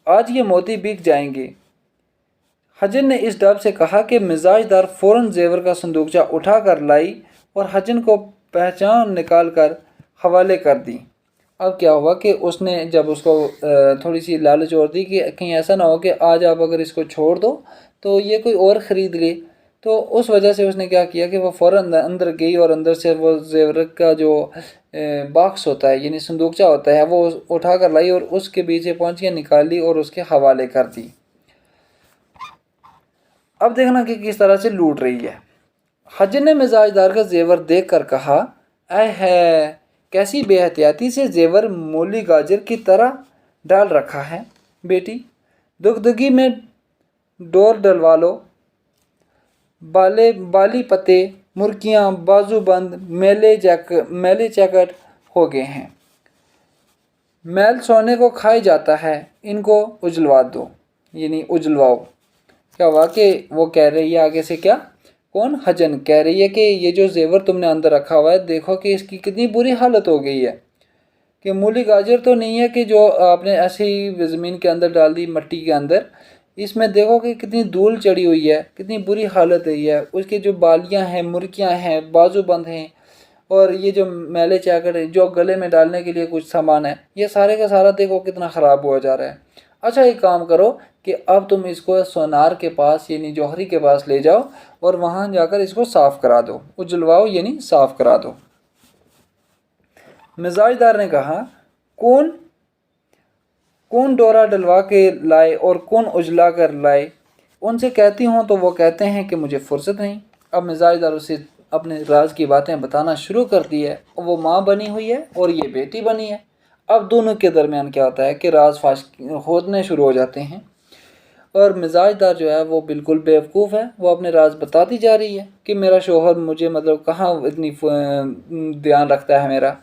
آج یہ موتی بک جائیں گے۔ حجن نے اس ڈب سے کہا کہ مزاج دار فوراً زیور کا صندوقچہ اٹھا کر لائی اور حجن کو پہچان نکال کر حوالے کر دی۔ اب کیا ہوا کہ اس نے جب اس کو تھوڑی سی لالچ اور دی کہ کہیں ایسا نہ ہو کہ آج آپ اگر اس کو چھوڑ دو تو یہ کوئی اور خرید لے، تو اس وجہ سے اس نے کیا کیا کہ وہ فوراً اندر گئی اور اندر سے وہ زیور کا جو باکس ہوتا ہے یعنی صندوقچہ ہوتا ہے وہ اٹھا کر لائی اور اس کے بیچ سے پانچیاں نکال لی اور اس کے حوالے کر دی۔ اب دیکھنا کہ کس طرح سے لوٹ رہی ہے۔ حجن نے مزاج دار کا زیور دیکھ کر کہا اے ہے کیسی بے احتیاطی سے زیور مولی گاجر کی طرح ڈال رکھا ہے بیٹی، دگدگی میں ڈور ڈلوا لو، بالی پتے مرکیاں بازو بند میلے چکٹ ہو گئے ہیں، میل سونے کو کھائے جاتا ہے، ان کو اجلوا دو، یعنی اجلواؤ۔ کیا ہوا کہ وہ کہہ رہی ہے آگے سے کیا، کون، حجن کہہ رہی ہے کہ یہ جو زیور تم نے اندر رکھا ہوا ہے دیکھو کہ اس کی کتنی بری حالت ہو گئی ہے، کہ مولی گاجر تو نہیں ہے کہ جو آپ نے ایسے ہی زمین کے اندر ڈال دی مٹی کے اندر، اس میں دیکھو کہ کتنی دھول چڑھی ہوئی ہے، کتنی بری حالت ہوئی ہے، اس کے جو بالیاں ہیں مرکیاں ہیں بازو بند ہیں، اور یہ جو میلے چاکر ہیں جو گلے میں ڈالنے کے لیے کچھ سامان ہے یہ سارے کا سارا دیکھو کتنا خراب ہوا جا رہا ہے۔ اچھا ایک کام کرو کہ اب تم اس کو سونار کے پاس یعنی جوہری کے پاس لے جاؤ اور وہاں جا کر اس کو صاف کرا دو، اجلواؤ یعنی صاف کرا دو۔ مزاج دار نے کہا کون ڈورا ڈلوا کے لائے اور کون اجلا کر لائے، ان سے کہتی ہوں تو وہ کہتے ہیں کہ مجھے فرصت نہیں۔ اب مزاج دار اسے اپنے راز کی باتیں بتانا شروع کر دی ہے، وہ ماں بنی ہوئی ہے اور یہ بیٹی بنی ہے۔ اب دونوں کے درمیان کیا ہوتا ہے کہ راز فاش ہونے شروع ہو جاتے ہیں، اور مزاج دار جو ہے وہ بالکل بیوقوف ہے، وہ اپنے راز بتاتی جا رہی ہے کہ میرا شوہر مجھے مطلب کہاں اتنی دھیان رکھتا ہے میرا،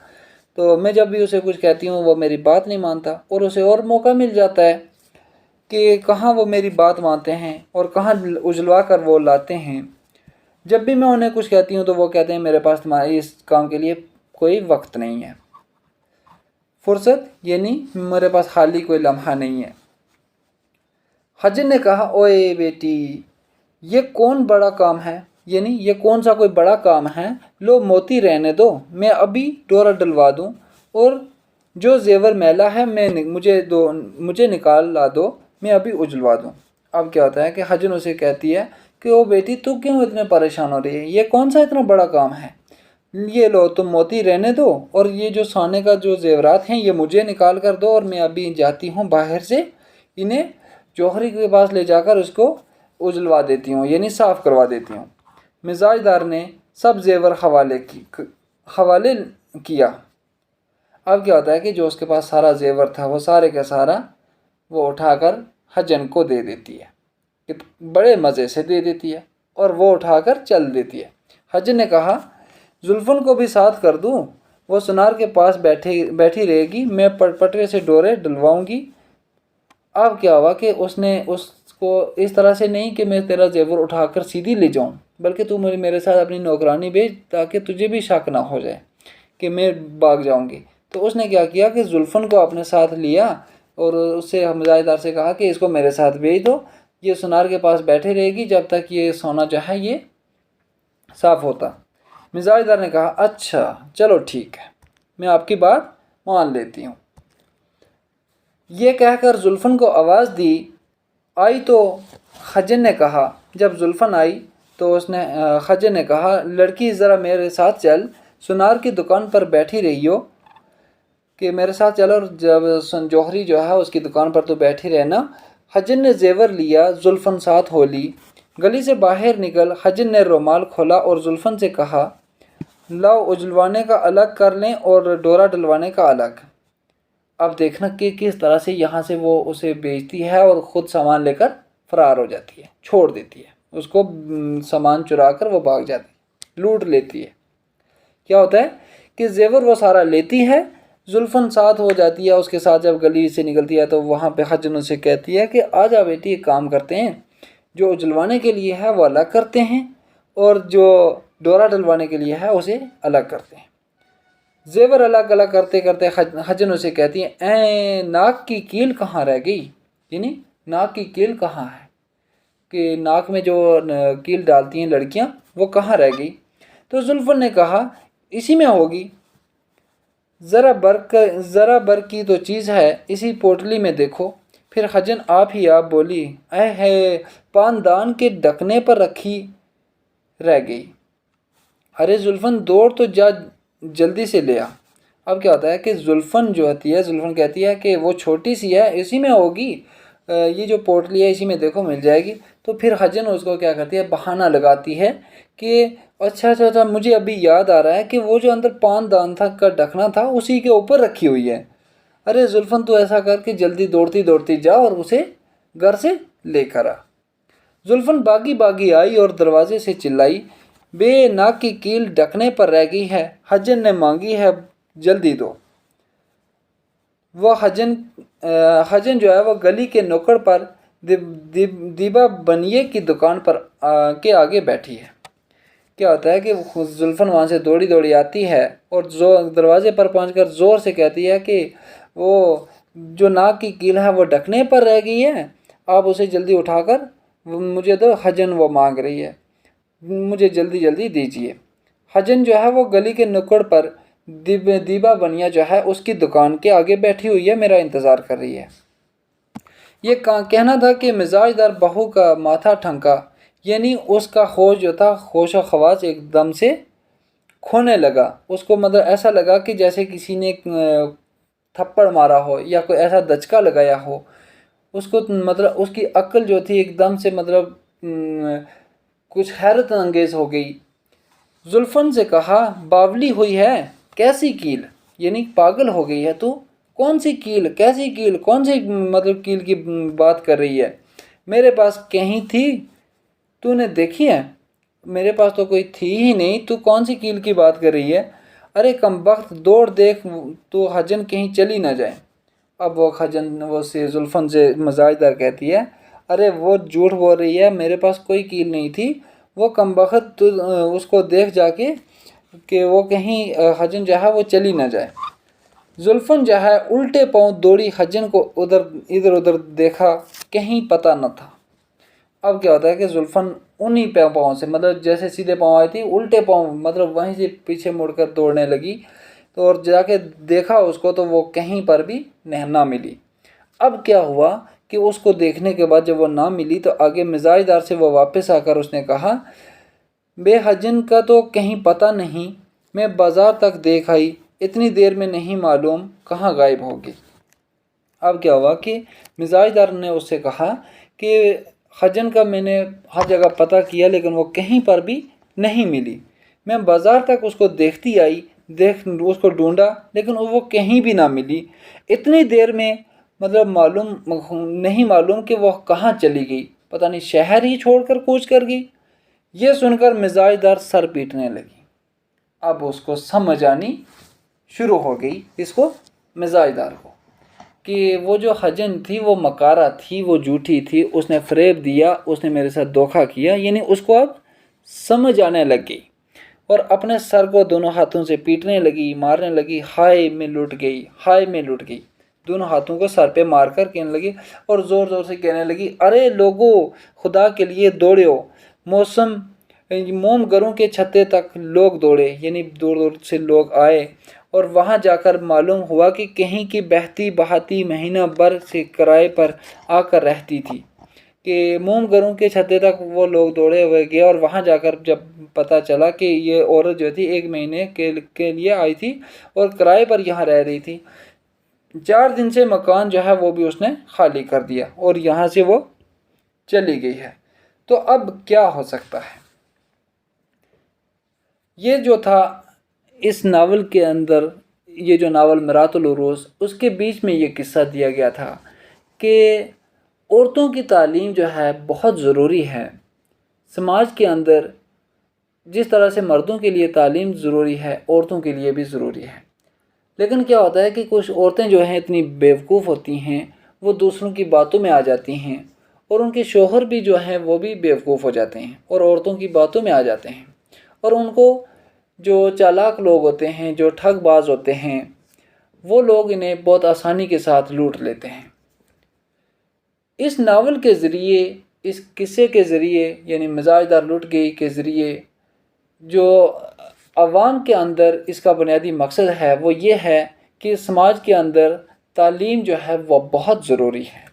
تو میں جب بھی اسے کچھ کہتی ہوں وہ میری بات نہیں مانتا، اور اسے اور موقع مل جاتا ہے کہ کہاں وہ میری بات مانتے ہیں اور کہاں اجلوا کر وہ لاتے ہیں۔ جب بھی میں انہیں کچھ کہتی ہوں تو وہ کہتے ہیں میرے پاس تمہاری اس کام کے لیے کوئی وقت نہیں ہے، فرصت یعنی میرے پاس خالی کوئی لمحہ نہیں ہے۔ حجن نے کہا اوئے بیٹی یہ کون بڑا کام ہے، یعنی یہ کون سا کوئی بڑا کام ہے، لو موتی رہنے دو، میں ابھی ڈورا ڈلوا دوں، اور جو زیور میلا ہے مجھے نکال لا دو، میں ابھی اجلوا دوں۔ اب کیا ہوتا ہے کہ حجن اسے کہتی ہے کہ او بیٹی تو کیوں اتنے پریشان ہو رہی ہے، یہ کون سا اتنا بڑا کام ہے، یہ لو تم موتی رہنے دو، اور یہ جو سونے کا جو زیورات ہیں یہ مجھے نکال کر دو، اور میں ابھی جاتی ہوں باہر سے انہیں جوہری کے پاس لے جا کر اس کو اجلوا دیتی ہوں یعنی صاف کروا دیتی ہوں۔ مزاج دار نے سب زیور حوالے کیا۔ اب کیا ہوتا ہے کہ جو اس کے پاس سارا زیور تھا وہ سارے کا سارا وہ اٹھا کر حجن کو دے دیتی ہے، بڑے مزے سے دے دیتی ہے، اور وہ اٹھا کر چل دیتی ہے۔ حجن نے کہا زلفن کو بھی ساتھ کر دوں؟ وہ سنار کے پاس بیٹھی رہے گی، میں پٹوے سے ڈورے ڈلواؤں گی۔ اب کیا ہوا کہ اس نے اس کو اس طرح سے نہیں کہ میں تیرا زیور اٹھا کر سیدھی لے جاؤں، بلکہ تو میرے ساتھ اپنی نوکرانی بھیج تاکہ تجھے بھی شک نہ ہو جائے کہ میں بھاگ جاؤں گی۔ تو اس نے کیا کیا کہ زلفن کو اپنے ساتھ لیا اور اس سے مزاج دار سے کہا کہ اس کو میرے ساتھ بھیج دو، یہ سنار کے پاس بیٹھے رہے گی جب تک یہ سونا جو ہے یہ صاف ہوتا۔ مزاج دار نے کہا اچھا چلو ٹھیک ہے، میں آپ کی بات مان لیتی ہوں۔ یہ کہہ کر زلفن کو آواز دی آئی تو خجن نے کہا، جب زلفن آئی تو خجن نے کہا لڑکی ذرا میرے ساتھ چل، سنار کی دکان پر بیٹھی رہی ہو کہ میرے ساتھ چلو، اور جب جوہری جو ہے اس کی دکان پر تو بیٹھی رہنا۔ خجن نے زیور لیا، زلفن ساتھ ہو لی۔ گلی سے باہر نکل خجن نے رومال کھولا اور زلفن سے کہا لاؤ اجلوانے کا الگ کر لیں اور ڈورا ڈلوانے کا الگ۔ اب دیکھنا کہ کس طرح سے یہاں سے وہ اسے بیچتی ہے اور خود سامان لے کر فرار ہو جاتی ہے، چھوڑ دیتی ہے اس کو، سامان چرا کر وہ بھاگ جاتی ہے، لوٹ لیتی ہے۔ کیا ہوتا ہے کہ زیور وہ سارا لیتی ہے، زلفن ساتھ ہو جاتی ہے اس کے ساتھ۔ جب گلی سے نکلتی ہے تو وہاں پہ خجن اسے کہتی ہے کہ آ جا بیٹی، ایک کام کرتے ہیں، جو اجلوانے کے لیے ہے وہ الگ کرتے ہیں اور جو ڈورا ڈلوانے کے لیے ہے اسے الگ کرتے ہیں۔ زیور الگ الگ کرتے کرتے خجن اسے کہتی ہے اے ناک کی کیل کہاں رہ گئی، یعنی ناک کی کیل کہاں ہے، کہ ناک میں جو کیل ڈالتی ہیں لڑکیاں وہ کہاں رہ گئی؟ تو زلفن نے کہا اسی میں ہوگی، ذرا بر کی تو چیز ہے، اسی پوٹلی میں دیکھو۔ پھر خجن آپ ہی آپ بولی اے ہے پاندان کے ڈکنے پر رکھی رہ گئی۔ ارے زلفن دوڑ تو جا، جلدی سے لے آ۔ اب کیا ہوتا ہے کہ زلفن جو ہوتی ہے، زلفن کہتی ہے کہ وہ چھوٹی سی ہے، اسی میں ہوگی، یہ جو پوٹلی ہے اسی میں دیکھو مل جائے گی۔ تو پھر خجن اس کو کیا کرتی ہے، بہانہ لگاتی ہے کہ اچھا مجھے ابھی یاد آ رہا ہے کہ وہ جو اندر پاندان کا ڈھکنا تھا اسی کے اوپر رکھی ہوئی ہے۔ ارے زلفن تو ایسا کر کے جلدی دوڑتی جا اور اسے گھر سے لے کر آ۔ زلفن باغی آئی اور دروازے سے چلائی بے ناک کی کیل ڈھکنے پر رہ گئی ہے، خجن نے مانگی ہے جلدی دو۔ وہ خجن جو ہے وہ گلی کے نکڑ پر دیبا بنیے کی دکان پر کے آگے بیٹھی ہے۔ کیا ہوتا ہے کہ زلفن وہاں سے دوڑی آتی ہے اور دروازے پر پہنچ کر زور سے کہتی ہے کہ وہ جو ناک کی کیل ہے وہ ڈھکنے پر رہ گئی ہے، آپ اسے جلدی اٹھا کر مجھے دو، خجن وہ مانگ رہی ہے، مجھے جلدی دیجیے۔ خجن جو ہے وہ گلی کے نکڑ پر دیبا بنیا جو ہے اس کی دکان کے آگے بیٹھی ہوئی ہے، میرا انتظار کر رہی ہے۔ یہ کہنا تھا کہ مزاج دار بہو کا ماتھا ٹھنکا، یعنی اس کا ہوش جو تھا، ہوش و خواص ایک دم سے کھونے لگا۔ اس کو مطلب ایسا لگا کہ جیسے کسی نے تھپڑ مارا ہو یا کوئی ایسا دچکا لگایا ہو۔ اس کو مطلب اس کی عقل جو تھی ایک دم سے مطلب کچھ حیرت انگیز ہو گئی۔ زلفن سے کہا باولی ہوئی ہے، کیسی کیل، یعنی پاگل ہو گئی ہے تو؟ کون سی کیل، کیسی کیل، کون سی مطلب کیل کی بات کر رہی ہے؟ میرے پاس کہیں تھی تو نے دیکھی ہے؟ میرے پاس تو کوئی تھی ہی نہیں، تو کون سی کیل کی بات کر رہی ہے؟ ارے کم بخت دوڑ دیکھ تو خجن کہیں چلی نہ جائے۔ اب وہ خجن وہ سے زلفن سے مزاج دار کہتی ہے ارے وہ جھوٹ بول رہی ہے، میرے پاس کوئی کیل نہیں تھی، وہ کم بخت اس کو دیکھ جا کے کہ وہ کہیں خجن جو ہے وہ چلی نہ جائے۔ زلفن جو ہے الٹے پاؤں دوڑی، خجن کو ادھر ادھر دیکھا، کہیں پتہ نہ تھا۔ اب کیا ہوتا ہے کہ زلفن انہی پاؤں سے مطلب جیسے سیدھے پاؤں آئی تھی الٹے پاؤں مطلب وہیں سے پیچھے مڑ کر دوڑنے لگی، تو اور جا کے دیکھا اس کو تو وہ کہیں پر بھی نہ ملی۔ اب کیا ہوا کہ اس کو دیکھنے کے بعد جب وہ نہ ملی تو آگے مزاج دار سے وہ واپس آ کر اس نے کہا بے خجن کا تو کہیں پتہ نہیں، میں بازار تک دیکھ آئی، اتنی دیر میں نہیں معلوم کہاں غائب ہوگی۔ اب کیا ہوا کہ مزاج دار نے اس سے کہا کہ خجن کا میں نے ہر جگہ پتہ کیا لیکن وہ کہیں پر بھی نہیں ملی، میں بازار تک اس کو دیکھتی آئی، اس کو ڈھونڈا لیکن وہ کہیں بھی نہ ملی، اتنی دیر میں مطلب نہیں معلوم کہ وہ کہاں چلی گئی، پتہ نہیں شہر ہی چھوڑ کر کوچ کر گئی یہ سن کر مزاج دار سر پیٹنے لگی۔ اب اس کو سمجھ آنی شروع ہو گئی، اس کو مزاج دار کو، کہ وہ جو حجن تھی وہ مکارہ تھی، وہ جھوٹی تھی، اس نے فریب دیا، اس نے میرے ساتھ دھوکہ کیا، یعنی اس کو اب سمجھ آنے لگ گئی، اور اپنے سر کو دونوں ہاتھوں سے پیٹنے لگی، مارنے لگی۔ ہائے میں لٹ گئی، ہائے میں لٹ گئی، دونوں ہاتھوں کو سر پہ مار کر کہنے لگی، اور زور زور سے کہنے لگی، ارے لوگو، خدا کے لیے دوڑو، موم گھروں کے چھتے تک لوگ دوڑے، یعنی دور دور سے لوگ آئے، اور وہاں جا کر معلوم ہوا کہ کہیں کی بہتی بہاتی مہینہ بھر سے کرائے پر آ کر رہتی تھی، کہ موم گھروں کے چھتے تک وہ لوگ دوڑے ہوئے گئے، اور وہاں جا کر جب پتہ چلا کہ یہ عورت جو تھی 1 مہینے کے لیے آئی تھی اور کرائے پر یہاں رہ رہی تھی، 4 دن سے مکان جو ہے وہ بھی اس نے خالی کر دیا اور یہاں سے وہ چلی گئی ہے۔ تو اب کیا ہو سکتا ہے؟ یہ جو تھا اس ناول کے اندر، یہ جو ناول میرات العروس، اس کے بیچ میں یہ قصہ دیا گیا تھا کہ عورتوں کی تعلیم جو ہے بہت ضروری ہے سماج کے اندر، جس طرح سے مردوں کے لیے تعلیم ضروری ہے عورتوں کے لیے بھی ضروری ہے۔ لیکن کیا ہوتا ہے کہ کچھ عورتیں جو ہیں اتنی بیوقوف ہوتی ہیں، وہ دوسروں کی باتوں میں آ جاتی ہیں، اور ان کے شوہر بھی جو ہیں وہ بھی بیوقوف ہو جاتے ہیں اور عورتوں کی باتوں میں آ جاتے ہیں، اور ان کو جو چالاک لوگ ہوتے ہیں، جو ٹھگ باز ہوتے ہیں، وہ لوگ انہیں بہت آسانی کے ساتھ لوٹ لیتے ہیں۔ اس ناول کے ذریعے، اس قصے کے ذریعے، یعنی مزاج دار لٹ گئی کے ذریعے، جو عوام کے اندر اس کا بنیادی مقصد ہے وہ یہ ہے کہ سماج کے اندر تعلیم جو ہے وہ بہت ضروری ہے۔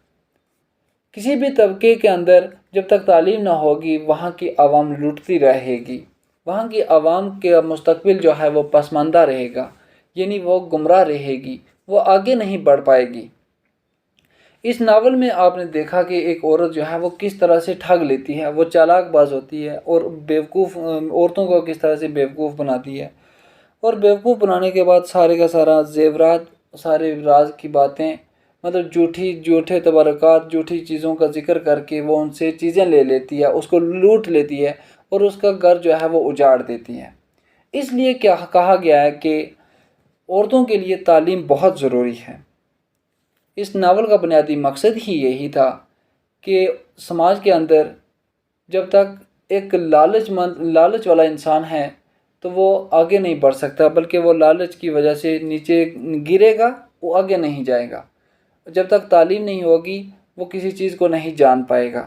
کسی بھی طبقے کے اندر جب تک تعلیم نہ ہوگی، وہاں کی عوام لٹتی رہے گی، وہاں کی عوام کے مستقبل جو ہے وہ پسماندہ رہے گا، یعنی وہ گمراہ رہے گی، وہ آگے نہیں بڑھ پائے گی۔ اس ناول میں آپ نے دیکھا کہ ایک عورت جو ہے وہ کس طرح سے ٹھگ لیتی ہے، وہ چالاک باز ہوتی ہے، اور بیوقوف عورتوں کو کس طرح سے بیوقوف بناتی ہے، اور بیوقوف بنانے کے بعد سارے کا سارا زیورات، سارے راز کی باتیں، مطلب جھوٹے تبرکات، جھوٹی چیزوں کا ذکر کر کے وہ ان سے چیزیں لے لیتی ہے، اس کو لوٹ لیتی ہے، اور اس کا گھر جو ہے وہ اجاڑ دیتی ہے۔ اس لیے کیا کہا گیا ہے کہ عورتوں کے لیے تعلیم بہت ضروری ہے۔ اس ناول کا بنیادی مقصد ہی یہی تھا کہ سماج کے اندر جب تک ایک لالچ والا انسان ہے تو وہ آگے نہیں بڑھ سکتا، بلکہ وہ لالچ کی وجہ سے نیچے گرے گا، وہ آگے نہیں جائے گا۔ جب تک تعلیم نہیں ہوگی وہ کسی چیز کو نہیں جان پائے گا،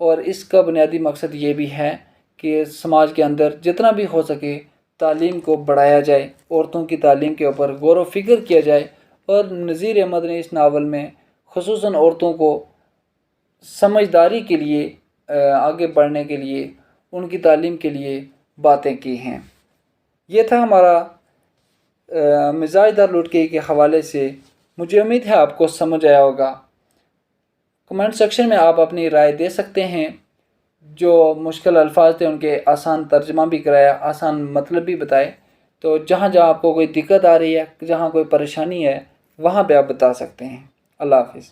اور اس کا بنیادی مقصد یہ بھی ہے کہ سماج کے اندر جتنا بھی ہو سکے تعلیم کو بڑھایا جائے، عورتوں کی تعلیم کے اوپر غور و فکر کیا جائے، اور نذیر احمد نے اس ناول میں خصوصاً عورتوں کو سمجھداری کے لیے، آگے بڑھنے کے لیے، ان کی تعلیم کے لیے باتیں کی ہیں۔ یہ تھا ہمارا مزاج دار لٹ گئی کے حوالے سے۔ مجھے امید ہے آپ کو سمجھ آیا ہوگا۔ کمنٹ سیکشن میں آپ اپنی رائے دے سکتے ہیں، جو مشکل الفاظ تھے ان کے آسان ترجمہ بھی کرایا، آسان مطلب بھی بتائے۔ تو جہاں جہاں آپ کو کوئی دقت آ رہی ہے، جہاں کوئی پریشانی ہے، وہاں پہ آپ بتا سکتے ہیں۔ اللہ حافظ۔